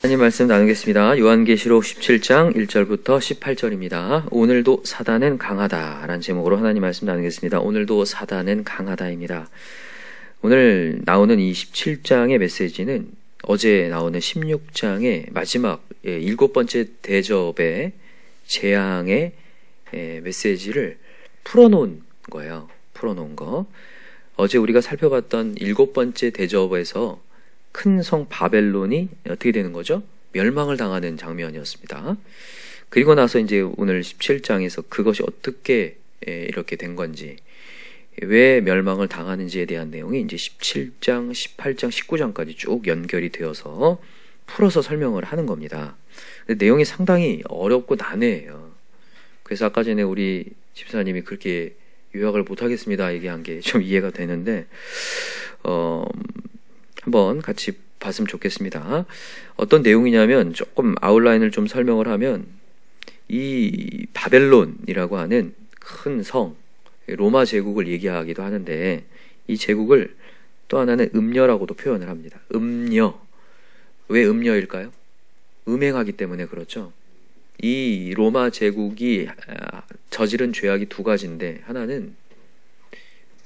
하나님 말씀 나누겠습니다. 요한계시록 17장 1절부터 18절입니다. 오늘도 사단은 강하다 라는 제목으로 하나님 말씀 나누겠습니다. 오늘도 사단은 강하다입니다. 오늘 나오는 이 17장의 메시지는 어제 나오는 16장의 마지막 7번째 대접의 재앙의 메시지를 풀어놓은 거예요. 풀어놓은 거. 어제 우리가 살펴봤던 7번째 대접에서 큰 성 바벨론이 어떻게 되는 거죠? 멸망을 당하는 장면이었습니다. 그리고 나서 이제 오늘 17장에서 그것이 어떻게 이렇게 된 건지, 왜 멸망을 당하는지에 대한 내용이 이제 17장, 18장, 19장까지 쭉 연결이 되어서 풀어서 설명을 하는 겁니다. 근데 내용이 상당히 어렵고 난해해요. 그래서 아까 전에 우리 집사님이 그렇게 요약을 못하겠습니다 얘기한 게 좀 이해가 되는데, 한번 같이 봤으면 좋겠습니다. 어떤 내용이냐면, 조금 아웃라인을 좀 설명을 하면, 이 바벨론이라고 하는 큰 성, 로마 제국을 얘기하기도 하는데, 이 제국을 또 하나는 음녀라고도 표현을 합니다. 음녀. 왜 음녀일까요? 음행하기 때문에 그렇죠. 이 로마 제국이 저지른 죄악이 두 가지인데, 하나는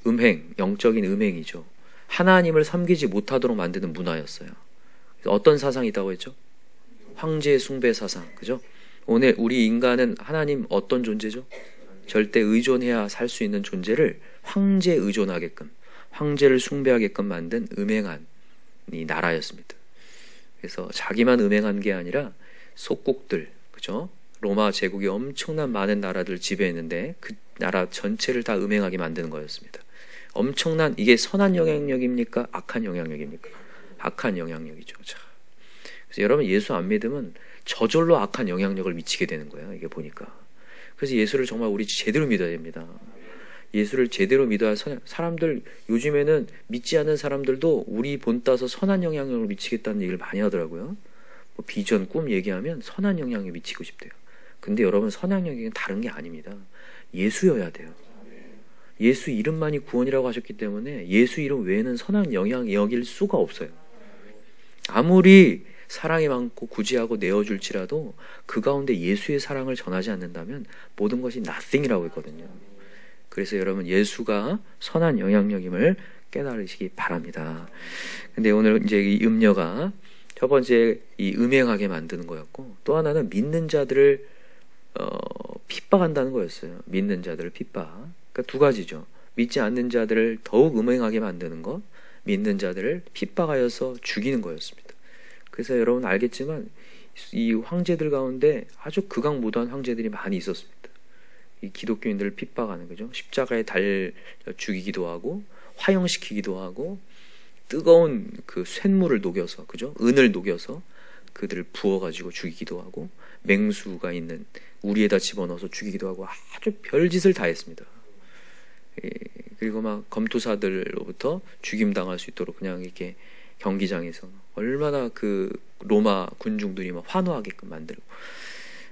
음행, 영적인 음행이죠. 하나님을 섬기지 못하도록 만드는 문화였어요. 어떤 사상이 있다고 했죠? 황제 숭배 사상, 그죠? 오늘 우리 인간은 하나님 어떤 존재죠? 절대 의존해야 살 수 있는 존재를 황제에 의존하게끔, 황제를 숭배하게끔 만든 음행한 이 나라였습니다. 그래서 자기만 음행한 게 아니라 속국들, 그죠? 로마 제국이 엄청난 많은 나라들을 지배했는데 그 나라 전체를 다 음행하게 만드는 거였습니다. 엄청난, 이게 선한 영향력입니까? 악한 영향력입니까? 악한 영향력이죠. 자, 그래서 여러분 예수 안 믿으면 저절로 악한 영향력을 미치게 되는 거예요. 이게 보니까. 그래서 예수를 정말 우리 제대로 믿어야 됩니다. 예수를 제대로 믿어야 사람들, 요즘에는 믿지 않는 사람들도 우리 본따서 선한 영향력을 미치겠다는 얘기를 많이 하더라고요. 뭐 비전, 꿈 얘기하면 선한 영향력을 미치고 싶대요. 근데 여러분, 선한 영향력은 다른 게 아닙니다. 예수여야 돼요. 예수 이름만이 구원이라고 하셨기 때문에 예수 이름 외에는 선한 영향력일 수가 없어요. 아무리 사랑이 많고 구제하고 내어줄지라도 그 가운데 예수의 사랑을 전하지 않는다면 모든 것이 nothing이라고 했거든요. 그래서 여러분, 예수가 선한 영향력임을 깨달으시기 바랍니다. 근데 오늘 이제 이 음녀가 첫 번째 이 음행하게 만드는 거였고, 또 하나는 믿는 자들을 핍박한다는 거였어요. 믿는 자들을 핍박. 그러니까 두 가지죠. 믿지 않는 자들을 더욱 음행하게 만드는 것, 믿는 자들을 핍박하여서 죽이는 거였습니다. 그래서 여러분 알겠지만 이 황제들 가운데 아주 극악무도한 황제들이 많이 있었습니다. 이 기독교인들을 핍박하는 거죠. 십자가에 달려 죽이기도 하고, 화형시키기도 하고, 뜨거운 그 쇳물을 녹여서, 그죠? 은을 녹여서 그들을 부어가지고 죽이기도 하고, 맹수가 있는 우리에다 집어넣어서 죽이기도 하고, 아주 별짓을 다 했습니다. 그리고 막 검투사들로부터 죽임당할 수 있도록 그냥 이렇게 경기장에서 얼마나 그 로마 군중들이 막 환호하게끔 만들고,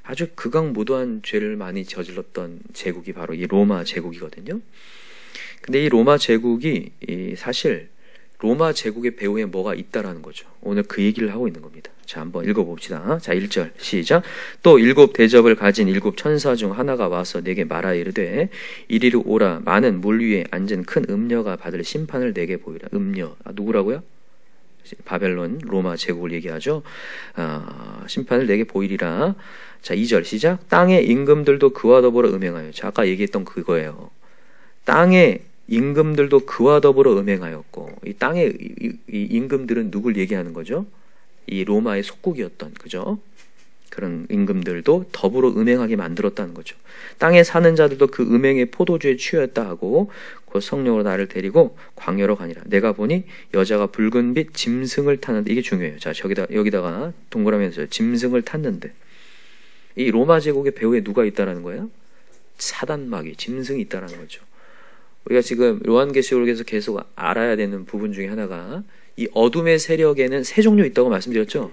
아주 극악무도한 죄를 많이 저질렀던 제국이 바로 이 로마 제국이거든요. 근데 이 로마 제국이 사실 로마 제국의 배후에 뭐가 있다라는 거죠. 오늘 그 얘기를 하고 있는 겁니다. 자, 한번 읽어봅시다. 자, 1절 시작. 또 7 대접을 가진 7 천사 중 하나가 와서 내게 말하 이르되 이리로 오라. 많은 물 위에 앉은 큰 음녀가 받을 심판을 내게 보이라. 음녀, 누구라고요? 바벨론, 로마 제국을 얘기하죠. 심판을 내게 보이리라. 자, 2절 시작. 땅의 임금들도 그와 더불어 음행하여. 자, 아까 얘기했던 그거예요. 땅의 임금들도 그와 더불어 음행하였고, 이 땅의 이 임금들은 누굴 얘기하는 거죠? 이 로마의 속국이었던, 그죠? 그런 임금들도 더불어 음행하게 만들었다는 거죠. 땅에 사는 자들도 그 음행의 포도주에 취하였다 하고 곧 성령으로 나를 데리고 광야로 가니라. 내가 보니 여자가 붉은 빛 짐승을 탔는데, 이게 중요해요. 자, 여기다가 동그라미에서 짐승을 탔는데, 이 로마 제국의 배후에 누가 있다라는 거예요? 사단마귀, 짐승이 있다라는 거죠. 우리가 지금 요한계시록에서 계속 알아야 되는 부분 중에 하나가, 이 어둠의 세력에는 세 종류 있다고 말씀드렸죠.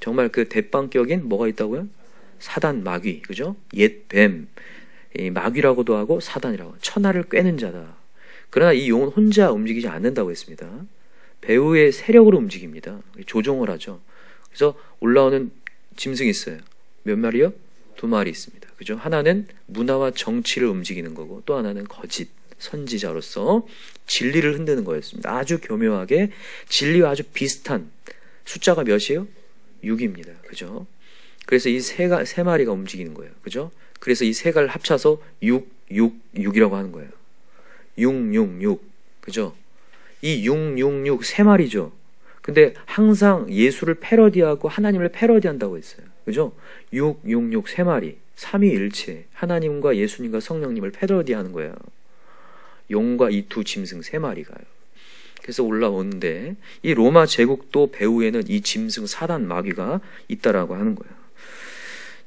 정말 그 대빵격인 뭐가 있다고요? 사단, 마귀, 그죠? 옛 뱀, 마귀라고도 하고 사단이라고, 천하를 꿰는 자다. 그러나 이 용은 혼자 움직이지 않는다고 했습니다. 배후의 세력으로 움직입니다. 조종을 하죠. 그래서 올라오는 짐승이 있어요. 몇 마리요? 2마리 있습니다. 그죠? 하나는 문화와 정치를 움직이는 거고 또 하나는 거짓 선지자로서 진리를 흔드는 거였습니다. 아주 교묘하게 진리와 아주 비슷한 숫자가 몇이에요? 6입니다. 그죠? 그래서 이 세 마리가 움직이는 거예요. 그죠? 그래서 이 세 가를 합쳐서 666이라고 하는 거예요. 666. 그죠? 이 666 세 마리죠. 근데 항상 예수를 패러디하고 하나님을 패러디한다고 했어요. 그죠? 666 세 마리. 삼위일체. 하나님과 예수님과 성령님을 패러디하는 거예요. 용과 이 두 짐승 세 마리가요. 그래서 올라오는데 이 로마 제국도 배후에는 이 짐승 사단 마귀가 있다라고 하는 거예요.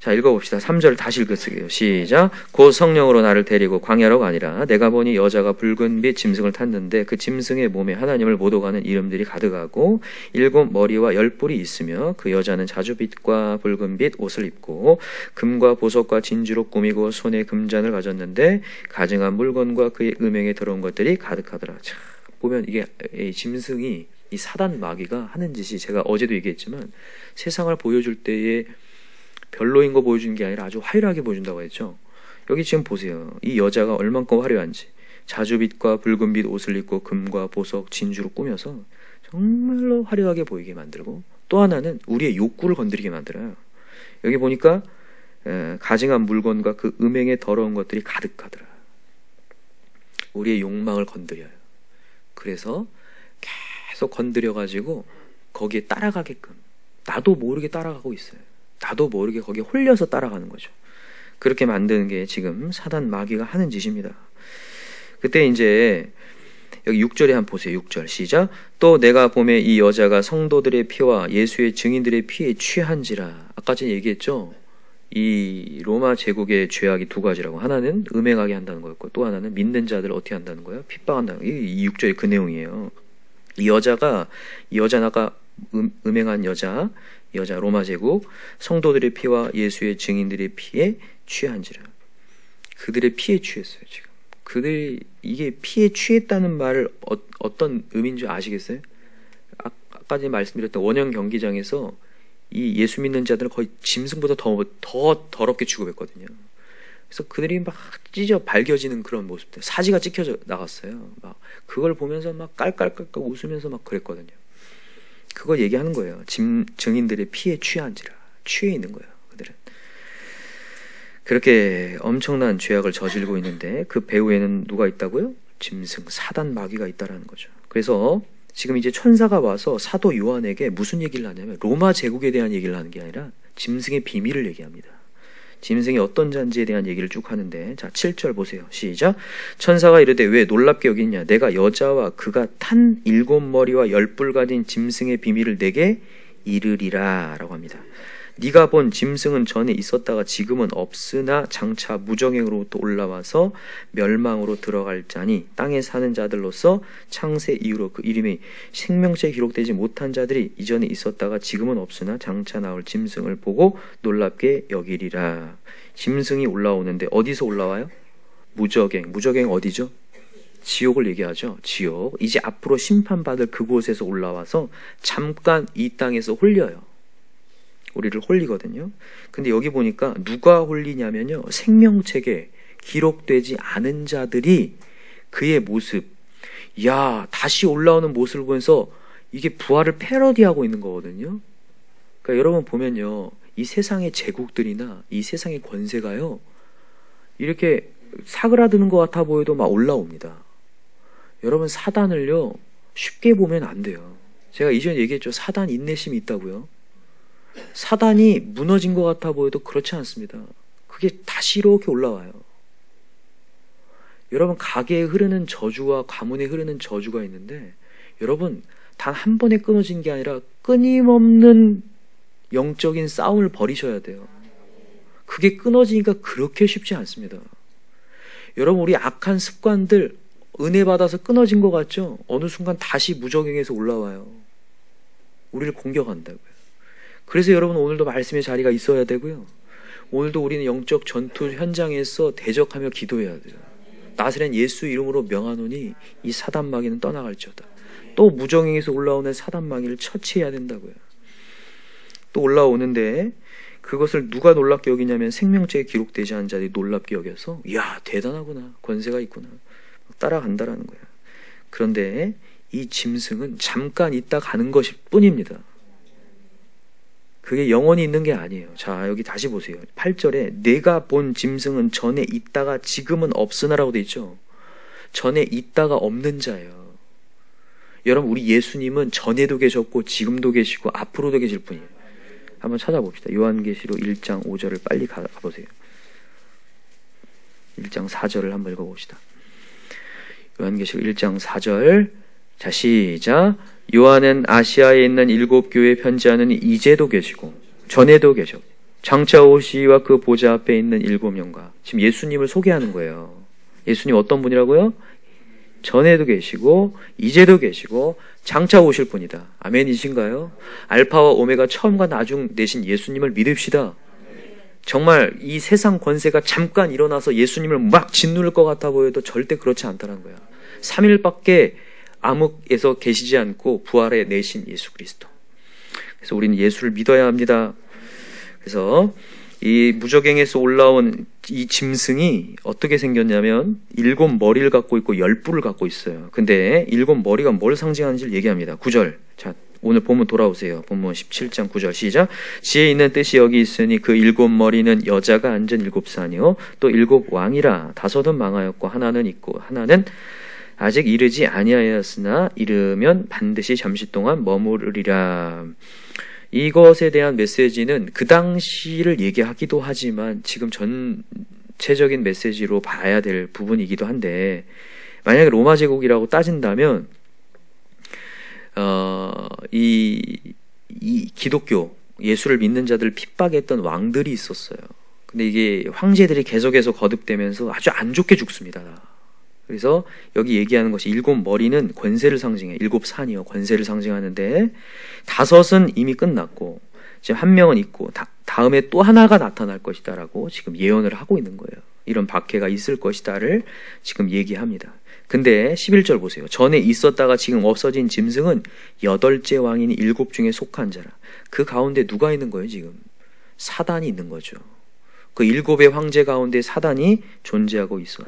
자, 읽어봅시다. 3절 다시 읽을게요. 시작. 곧 성령으로 나를 데리고 광야로가 아니라 내가 보니 여자가 붉은 빛 짐승을 탔는데 그 짐승의 몸에 하나님을 모독하는 이름들이 가득하고 7 머리와 10뿔이 있으며 그 여자는 자주빛과 붉은 빛 옷을 입고 금과 보석과 진주로 꾸미고 손에 금잔을 가졌는데 가증한 물건과 그의 음행에 들어온 것들이 가득하더라. 자, 보면 이게 이 짐승이 이 사단 마귀가 하는 짓이 제가 어제도 얘기했지만 세상을 보여줄 때에 별로인 거 보여주는 게 아니라 아주 화려하게 보여준다고 했죠. 여기 지금 보세요. 이 여자가 얼만큼 화려한지. 자주빛과 붉은빛 옷을 입고 금과 보석, 진주로 꾸며서 정말로 화려하게 보이게 만들고 또 하나는 우리의 욕구를 건드리게 만들어요. 여기 보니까 가증한 물건과 그 음행에 더러운 것들이 가득하더라. 우리의 욕망을 건드려요. 그래서 계속 건드려가지고 거기에 따라가게끔 나도 모르게 따라가고 있어요. 나도 모르게 거기에 홀려서 따라가는 거죠. 그렇게 만드는 게 지금 사단 마귀가 하는 짓입니다. 그때 이제 여기 6절에 한번 보세요. 6절 시작. 또 내가 보매 이 여자가 성도들의 피와 예수의 증인들의 피에 취한지라. 아까 전에 얘기했죠. 이 로마 제국의 죄악이 두 가지라고. 하나는 음행하게 한다는 거였고 또 하나는 믿는 자들을 어떻게 한다는 거예요? 핍박한다는 거예요. 이 6절이 그 내용이에요. 이 여자는 아까 음행한 여자 로마 제국 성도들의 피와 예수의 증인들의 피에 취한지라. 그들의 피에 취했어요. 지금 그들이 이게 피에 취했다는 말을 어떤 의미인 줄 아시겠어요? 아까 전에 말씀드렸던 원형 경기장에서 이 예수 믿는 자들은 거의 짐승보다 더 더럽게 취급했거든요. 그래서 그들이 막 찢어 발겨지는 그런 모습들, 사지가 찍혀져 나갔어요. 막 그걸 보면서 막 깔깔깔깔 웃으면서 막 그랬거든요. 그거 얘기하는 거예요. 증인들의 피에 취한지라. 취해 있는 거예요. 그들은. 그렇게 엄청난 죄악을 저질고 있는데 그 배후에는 누가 있다고요? 짐승, 사단 마귀가 있다라는 거죠. 그래서 지금 이제 천사가 와서 사도 요한에게 무슨 얘기를 하냐면 로마 제국에 대한 얘기를 하는 게 아니라 짐승의 비밀을 얘기합니다. 짐승이 어떤 잔지에 대한 얘기를 쭉 하는데 자 7절 보세요. 시작. 천사가 이르되 왜 놀랍게 여기냐 내가 여자와 그가 탄 7머리와 10뿔 가진 짐승의 비밀을 내게 이르리라 라고 합니다. 네가 본 짐승은 전에 있었다가 지금은 없으나 장차 무정행으로부터 올라와서 멸망으로 들어갈 자니 땅에 사는 자들로서 창세 이후로 그 이름이 생명책에 기록되지 못한 자들이 이전에 있었다가 지금은 없으나 장차 나올 짐승을 보고 놀랍게 여기리라. 짐승이 올라오는데 어디서 올라와요? 무저갱 어디죠? 지옥을 얘기하죠. 지옥. 이제 앞으로 심판받을 그곳에서 올라와서 잠깐 이 땅에서 홀려요. 우리를 홀리거든요. 근데 여기 보니까 누가 홀리냐면요. 생명책에 기록되지 않은 자들이 그의 모습, 다시 올라오는 모습을 보면서 이게 부활을 패러디하고 있는 거거든요. 그러니까 여러분 보면요. 이 세상의 제국들이나 이 세상의 권세가요. 이렇게 사그라드는 것 같아 보여도 막 올라옵니다. 여러분 사단을요. 쉽게 보면 안 돼요. 제가 이전에 얘기했죠. 사단 인내심이 있다고요. 사단이 무너진 것 같아 보여도 그렇지 않습니다. 그게 다시 이렇게 올라와요. 여러분 가게에 흐르는 저주와 가문에 흐르는 저주가 있는데 여러분 단 한 번에 끊어진 게 아니라 끊임없는 영적인 싸움을 벌이셔야 돼요. 그게 끊어지니까 그렇게 쉽지 않습니다. 여러분 우리 악한 습관들 은혜 받아서 끊어진 것 같죠? 어느 순간 다시 무적행에서 올라와요. 우리를 공격한다고요. 그래서 여러분 오늘도 말씀의 자리가 있어야 되고요. 오늘도 우리는 영적 전투 현장에서 대적하며 기도해야 돼요. 나사렛 예수 이름으로 명하노니 이 사단 마귀는 떠나갈지어다. 또 무정행에서 올라오는 사단 마귀를 처치해야 된다고요. 또 올라오는데 그것을 누가 놀랍게 여기냐면 생명책에 기록되지 않은 자들이 놀랍게 여겨서 이야 대단하구나, 권세가 있구나, 따라간다라는 거야. 그런데 이 짐승은 잠깐 있다 가는 것일 뿐입니다. 그게 영원히 있는 게 아니에요. 자, 여기 다시 보세요. 8절에 내가 본 짐승은 전에 있다가 지금은 없으나라고 돼 있죠. 전에 있다가 없는 자예요. 여러분, 우리 예수님은 전에도 계셨고 지금도 계시고 앞으로도 계실 분이에요. 한번 찾아봅시다. 요한계시록 1장 5절을 빨리 가보세요. 1장 4절을 한번 읽어봅시다. 요한계시록 1장 4절. 자, 시작. 요한은 아시아에 있는 7교회에 편지하는 이제도 계시고 전에도 계셨고 장차 오시와 그 보좌 앞에 있는 7명과, 지금 예수님을 소개하는 거예요. 예수님 어떤 분이라고요? 전에도 계시고 이제도 계시고 장차 오실 분이다. 아멘이신가요? 알파와 오메가 처음과 나중 되신 예수님을 믿읍시다. 정말 이 세상 권세가 잠깐 일어나서 예수님을 막 짓누를 것 같아 보여도 절대 그렇지 않다는 거야. 3일밖에 암흑에서 계시지 않고 부활해 내신 예수 그리스도. 그래서 우리는 예수를 믿어야 합니다. 그래서 이 무저갱에서 올라온 이 짐승이 어떻게 생겼냐면 7머리를 갖고 있고 10뿔을 갖고 있어요. 근데 7머리가 뭘 상징하는지를 얘기합니다. 9절. 자, 오늘 본문 돌아오세요. 본문 17장 9절 시작. 지혜 있는 뜻이 여기 있으니 그 7머리는 여자가 앉은 7산이요 또 7왕이라. 5은 망하였고 하나는 있고 하나는 아직 이르지 아니하였으나 이르면 반드시 잠시 동안 머무르리라. 이것에 대한 메시지는 그 당시를 얘기하기도 하지만 지금 전체적인 메시지로 봐야 될 부분이기도 한데, 만약에 로마 제국이라고 따진다면 이 기독교 예수를 믿는 자들을 핍박했던 왕들이 있었어요. 근데 이게 황제들이 계속해서 거듭되면서 아주 안 좋게 죽습니다. 그래서 여기 얘기하는 것이 7머리는 권세를 상징해. 7산이요 권세를 상징하는데 5은 이미 끝났고 지금 1명은 있고 다음에 또 하나가 나타날 것이다 라고 지금 예언을 하고 있는 거예요. 이런 박해가 있을 것이다를 지금 얘기합니다. 근데 11절 보세요. 전에 있었다가 지금 없어진 짐승은 8째 왕인 7 중에 속한 자라. 그 가운데 누가 있는 거예요? 지금 사단이 있는 거죠. 그 7의 황제 가운데 사단이 존재하고 있어요.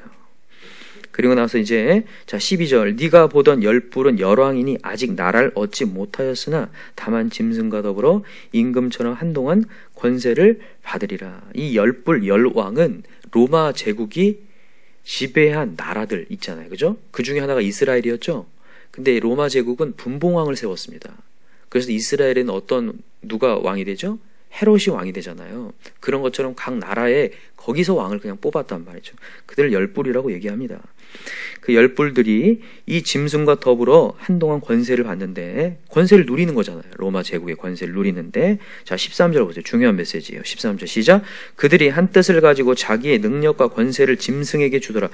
그리고 나서 이제 자 12절. 네가 보던 10뿔은 열왕이니 아직 나라를 얻지 못하였으나 다만 짐승과 더불어 임금처럼 한동안 권세를 받으리라. 이 10뿔 열왕은 로마 제국이 지배한 나라들 있잖아요. 그죠? 그 중에 하나가 이스라엘이었죠. 근데 로마 제국은 분봉왕을 세웠습니다. 그래서 이스라엘에는 누가 왕이 되죠? 헤롯이 왕이 되잖아요. 그런 것처럼 각 나라에 거기서 왕을 그냥 뽑았단 말이죠. 그들을 10뿔이라고 얘기합니다. 그 10뿔들이 이 짐승과 더불어 한동안 권세를 받는데, 권세를 누리는 거잖아요. 로마 제국의 권세를 누리는데, 자 13절 보세요. 중요한 메시지예요. 13절 시작. 그들이 한 뜻을 가지고 자기의 능력과 권세를 짐승에게 주더라.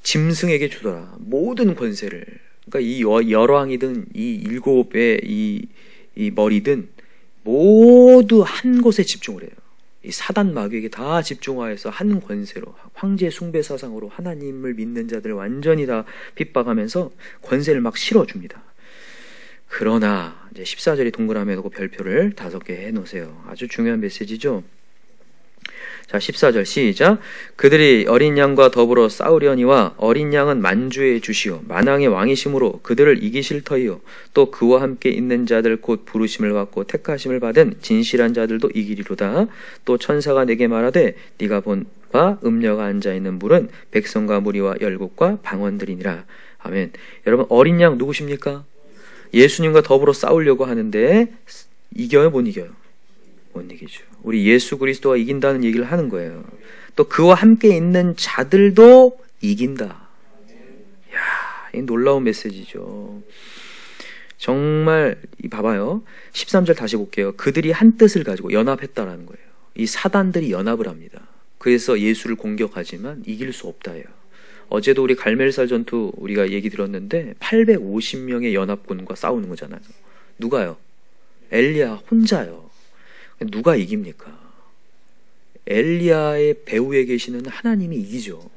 짐승에게 주더라. 모든 권세를. 그러니까 이 열왕이든 이 7의 이 머리든 모두 한 곳에 집중을 해요. 이 사단 마귀에게 다 집중하여서 한 권세로, 황제 숭배 사상으로 하나님을 믿는 자들을 완전히 다 핍박하면서 권세를 막 실어줍니다. 그러나 이제 14절이 동그라미 놓고 별표를 5개 해놓으세요. 아주 중요한 메시지죠. 자 14절 시작. 그들이 어린 양과 더불어 싸우려니와 어린 양은 만주의 주시오 만왕의 왕이심으로 그들을 이기실 터이요 또 그와 함께 있는 자들 곧 부르심을 받고 택하심을 받은 진실한 자들도 이기리로다. 또 천사가 내게 말하되 네가 본 바 음녀가 앉아있는 물은 백성과 무리와 열국과 방언들이니라. 아멘. 여러분 어린 양 누구십니까? 예수님과 더불어 싸우려고 하는데 이겨요 못 이겨요? 못 이기죠. 우리 예수 그리스도가 이긴다는 얘기를 하는 거예요. 또 그와 함께 있는 자들도 이긴다. 이야, 이 놀라운 메시지죠. 정말 봐봐요. 13절 다시 볼게요. 그들이 한 뜻을 가지고 연합했다라는 거예요. 이 사단들이 연합을 합니다. 그래서 예수를 공격하지만 이길 수 없다예요. 어제도 우리 갈멜살 전투 우리가 얘기 들었는데 850명의 연합군과 싸우는 거잖아요. 누가요? 엘리야 혼자요. 누가 이깁니까? 엘리야의 배후에 계시는 하나님이 이기죠.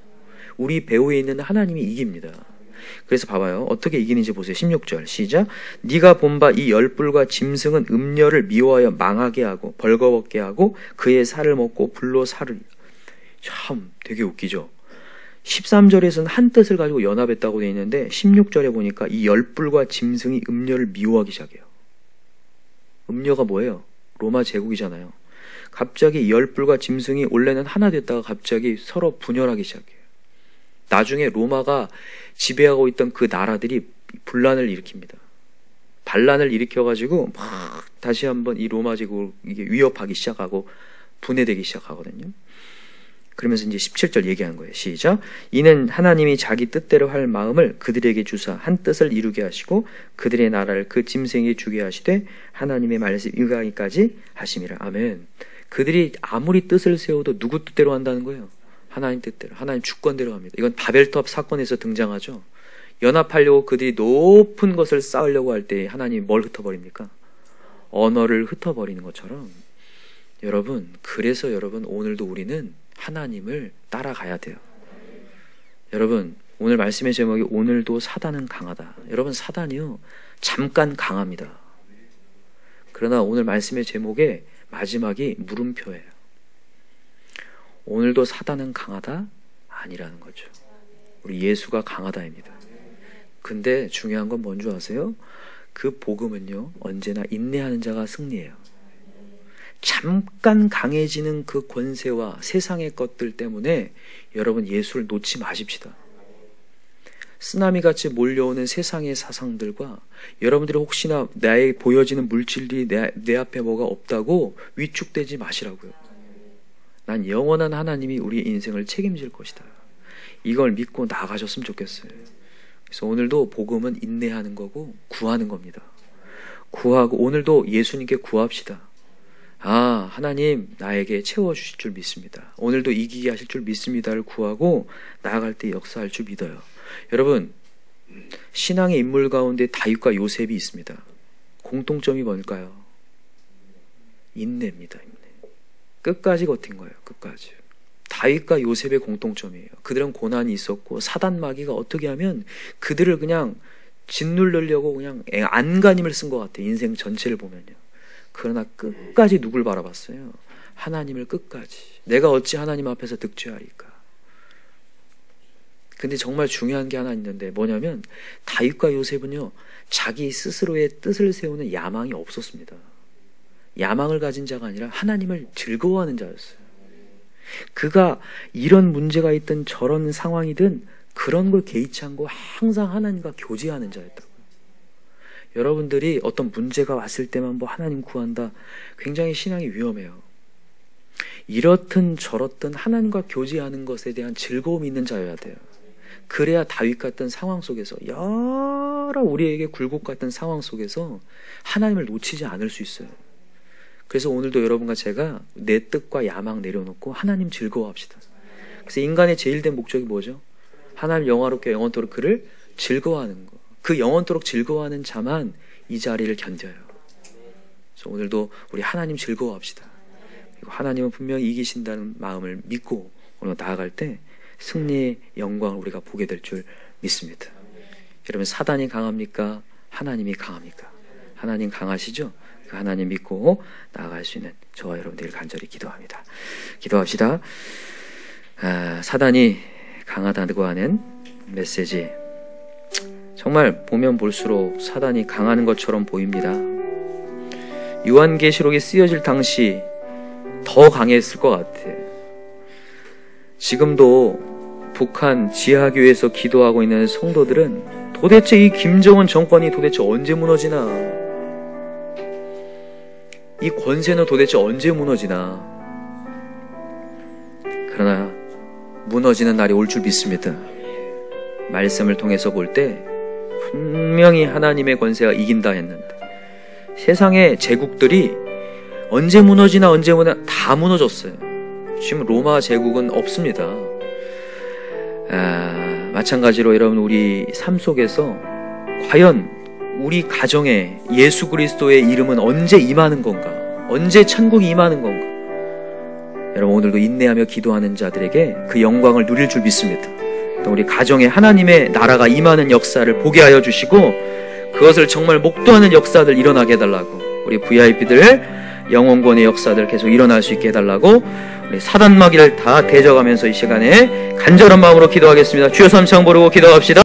우리 배후에 있는 하나님이 이깁니다. 그래서 봐봐요. 어떻게 이기는지 보세요. 16절 시작. 네가 본 바 이 열불과 짐승은 음녀를 미워하여 망하게 하고 벌거벗게 하고 그의 살을 먹고 불로 살을. 참 되게 웃기죠. 13절에서는 한 뜻을 가지고 연합했다고 되어 있는데 16절에 보니까 이 열불과 짐승이 음녀를 미워하기 시작해요. 음녀가 뭐예요? 로마 제국이잖아요. 갑자기 이 열불과 짐승이 원래는 하나 됐다가 갑자기 서로 분열하기 시작해요. 나중에 로마가 지배하고 있던 그 나라들이 분란을 일으킵니다. 반란을 일으켜가지고 막 다시 한번 이 로마 제국을 이게 위협하기 시작하고 분해되기 시작하거든요. 그러면서 이제 17절 얘기하는 거예요. 시작. 이는 하나님이 자기 뜻대로 할 마음을 그들에게 주사 한 뜻을 이루게 하시고 그들의 나라를 그 짐승에게 주게 하시되 하나님의 말씀 이루기까지 하심이라. 아멘. 그들이 아무리 뜻을 세워도 누구 뜻대로 한다는 거예요? 하나님 뜻대로, 하나님 주권대로 합니다. 이건 바벨탑 사건에서 등장하죠. 연합하려고 그들이 높은 것을 쌓으려고 할 때 하나님이 뭘 흩어버립니까? 언어를 흩어버리는 것처럼. 여러분, 그래서 여러분 오늘도 우리는 하나님을 따라가야 돼요. 여러분, 오늘 말씀의 제목이 오늘도 사단은 강하다. 여러분, 사단이요 잠깐 강합니다. 그러나 오늘 말씀의 제목의 마지막이 물음표예요. 오늘도 사단은 강하다? 아니라는 거죠. 우리 예수가 강하다입니다. 근데 중요한 건 뭔 줄 아세요? 그 복음은요 언제나 인내하는 자가 승리해요. 잠깐 강해지는 그 권세와 세상의 것들 때문에 여러분 예수를 놓지 마십시다. 쓰나미같이 몰려오는 세상의 사상들과 여러분들이 혹시나 나에 보여지는 물질이 내 앞에 뭐가 없다고 위축되지 마시라고요. 난 영원한 하나님이 우리 인생을 책임질 것이다. 이걸 믿고 나아가셨으면 좋겠어요. 그래서 오늘도 복음은 인내하는 거고 구하는 겁니다. 구하고 오늘도 예수님께 구합시다. 아, 하나님 나에게 채워주실 줄 믿습니다. 오늘도 이기게 하실 줄 믿습니다를 구하고 나아갈 때 역사할 줄 믿어요. 여러분, 신앙의 인물 가운데 다윗과 요셉이 있습니다. 공통점이 뭘까요? 인내입니다. 인내. 끝까지 버틴 거예요. 끝까지. 다윗과 요셉의 공통점이에요. 그들은 고난이 있었고 사단 마귀가 어떻게 하면 그들을 그냥 짓누르려고 그냥 안간힘을 쓴 것 같아요. 인생 전체를 보면요. 그러나 끝까지 누굴 바라봤어요? 하나님을 끝까지. 내가 어찌 하나님 앞에서 득죄하리까. 근데 정말 중요한 게 하나 있는데 뭐냐면 다윗과 요셉은요 자기 스스로의 뜻을 세우는 야망이 없었습니다. 야망을 가진 자가 아니라 하나님을 즐거워하는 자였어요. 그가 이런 문제가 있든 저런 상황이든 그런 걸 개의치 않고 항상 하나님과 교제하는 자였다고요. 여러분들이 어떤 문제가 왔을 때만 뭐 하나님 구한다, 굉장히 신앙이 위험해요. 이렇든 저렇든 하나님과 교제하는 것에 대한 즐거움이 있는 자여야 돼요. 그래야 다윗 같은 상황 속에서, 여러 우리에게 굴곡 같은 상황 속에서 하나님을 놓치지 않을 수 있어요. 그래서 오늘도 여러분과 제가 내 뜻과 야망 내려놓고 하나님 즐거워합시다. 그래서 인간의 제일 된 목적이 뭐죠? 하나님 영화롭게 영원토록 그를 즐거워하는 거. 그 영원토록 즐거워하는 자만 이 자리를 견뎌요. 그래서 오늘도 우리 하나님 즐거워합시다. 그리고 하나님은 분명히 이기신다는 마음을 믿고 오늘 나아갈 때 승리의 영광을 우리가 보게 될 줄 믿습니다. 여러분, 사단이 강합니까? 하나님이 강합니까? 하나님 강하시죠? 그 하나님 믿고 나아갈 수 있는 저와 여러분들 간절히 기도합니다. 기도합시다. 사단이 강하다고 하는 메시지, 정말 보면 볼수록 사단이 강하는 것처럼 보입니다. 요한계시록이 쓰여질 당시 더 강했을 것 같아요. 지금도 북한 지하교회에서 기도하고 있는 성도들은 도대체 이 김정은 정권이 도대체 언제 무너지나, 이 권세는 도대체 언제 무너지나. 그러나 무너지는 날이 올 줄 믿습니다. 말씀을 통해서 볼 때 분명히 하나님의 권세가 이긴다 했는데 세상의 제국들이 언제 무너지나 다 무너졌어요. 지금 로마 제국은 없습니다. 마찬가지로 여러분, 우리 삶 속에서 과연 우리 가정에 예수 그리스도의 이름은 언제 임하는 건가? 언제 천국이 임하는 건가? 여러분, 오늘도 인내하며 기도하는 자들에게 그 영광을 누릴 줄 믿습니다. 또 우리 가정에 하나님의 나라가 임하는 역사를 보게 하여 주시고 그것을 정말 목도하는 역사들 일어나게 해달라고, 우리 VIP들 영혼권의 역사들 계속 일어날 수 있게 해달라고 우리 사단마귀를 다 대적하면서 이 시간에 간절한 마음으로 기도하겠습니다. 주여 삼창 부르고 기도합시다.